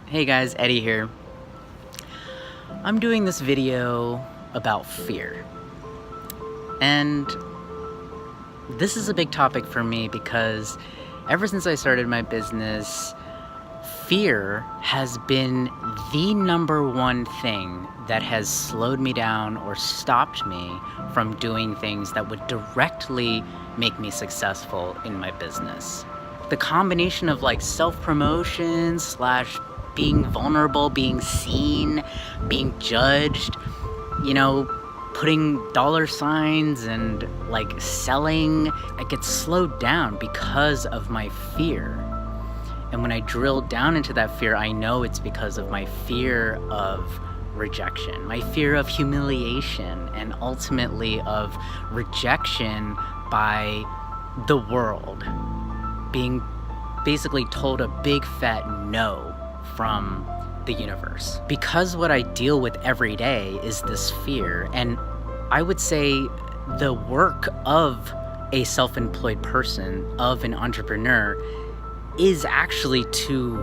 Hey guys, Eddie here. I'm doing this video about fear. And this is a big topic for me because ever since I started my business, fear has been the number one thing that has slowed me down or stopped me from doing things that would directly make me successful in my business. The combination of self-promotion slash being vulnerable, being seen, being judged, putting dollar signs and selling, it gets slowed down because of my fear. And when I drill down into that fear, I know it's because of my fear of rejection, my fear of humiliation, and ultimately of rejection by the world. Being basically told a big fat no from the universe. Because what I deal with every day is this fear, and I would say the work of a self-employed person, of an entrepreneur, is actually to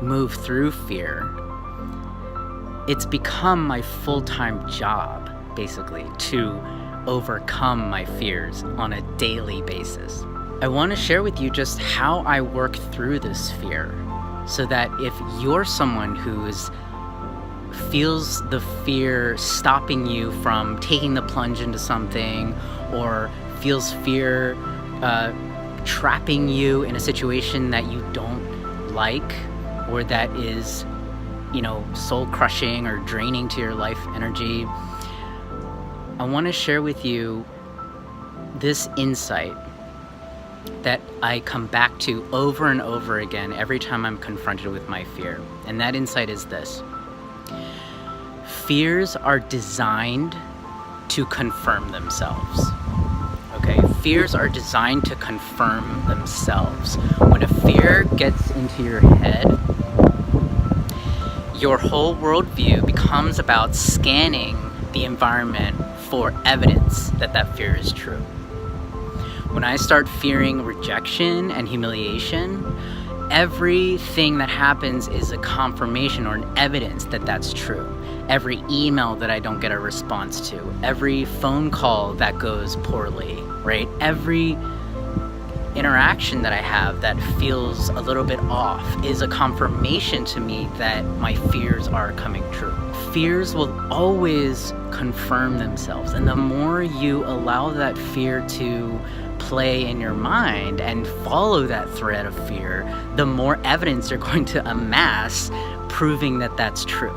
move through fear. It's become my full-time job, basically, to overcome my fears on a daily basis. I want to share with you just how I work through this fear, so that if you're someone who feels the fear stopping you from taking the plunge into something, or feels fear trapping you in a situation that you don't like, or that is, soul crushing or draining to your life energy, I want to share with you this insight that I come back to over and over again every time I'm confronted with my fear. And that insight is this: fears are designed to confirm themselves. Okay, fears are designed to confirm themselves. When a fear gets into your head, your whole worldview becomes about scanning the environment for evidence that that fear is true. When I start fearing rejection and humiliation, everything that happens is a confirmation or an evidence that that's true. Every email that I don't get a response to, every phone call that goes poorly, right? Every interaction that I have that feels a little bit off is a confirmation to me that my fears are coming true. Fears will always confirm themselves, and the more you allow that fear to play in your mind and follow that thread of fear, the more evidence you're going to amass proving that that's true.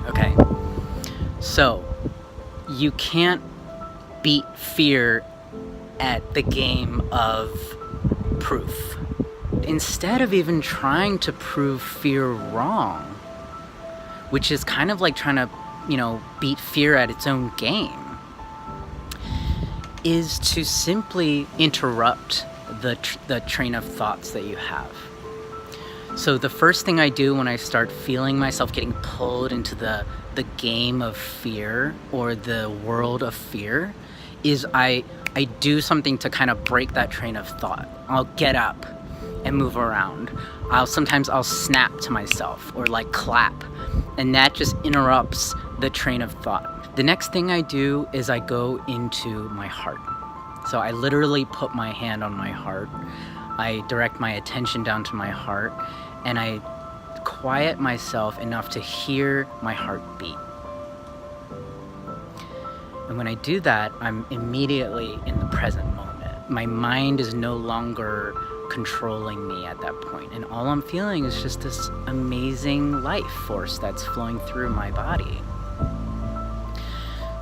Okay, so you can't beat fear at the game of proof. Instead of even trying to prove fear wrong, which is kind of like trying to, beat fear at its own game, is to simply interrupt the train of thoughts that you have. So the first thing I do when I start feeling myself getting pulled into the game of fear, or the world of fear, is I do something to kind of break that train of thought. I'll get up and move around. Sometimes I'll snap to myself or clap, and that just interrupts the train of thought. The next thing I do is I go into my heart. So I literally put my hand on my heart. I direct my attention down to my heart, and I quiet myself enough to hear my heart beat. And when I do that, I'm immediately in the present moment. My mind is no longer controlling me at that point, and all I'm feeling is just this amazing life force that's flowing through my body.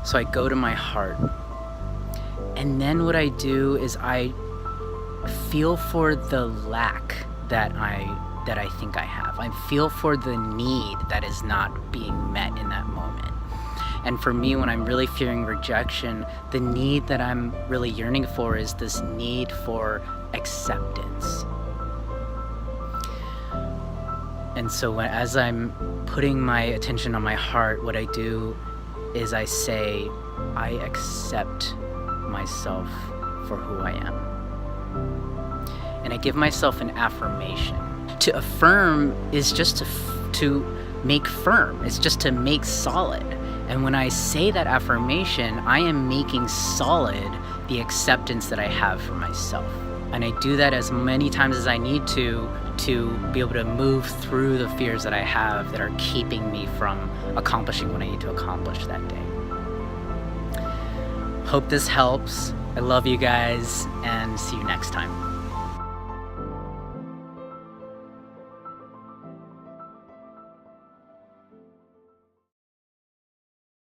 So I go to my heart, and then what I do is I feel for the lack that I think I have. I feel for the need that is not being met in that moment. And for me, when I'm really fearing rejection, the need that I'm really yearning for is this need for acceptance. And so as I'm putting my attention on my heart, what I do is I say, I accept myself for who I am. And I give myself an affirmation. To affirm is just to to make firm. It's just to make solid. And when I say that affirmation, I am making solid the acceptance that I have for myself. And I do that as many times as I need to be able to move through the fears that I have that are keeping me from accomplishing what I need to accomplish that day. Hope this helps. I love you guys, and see you next time.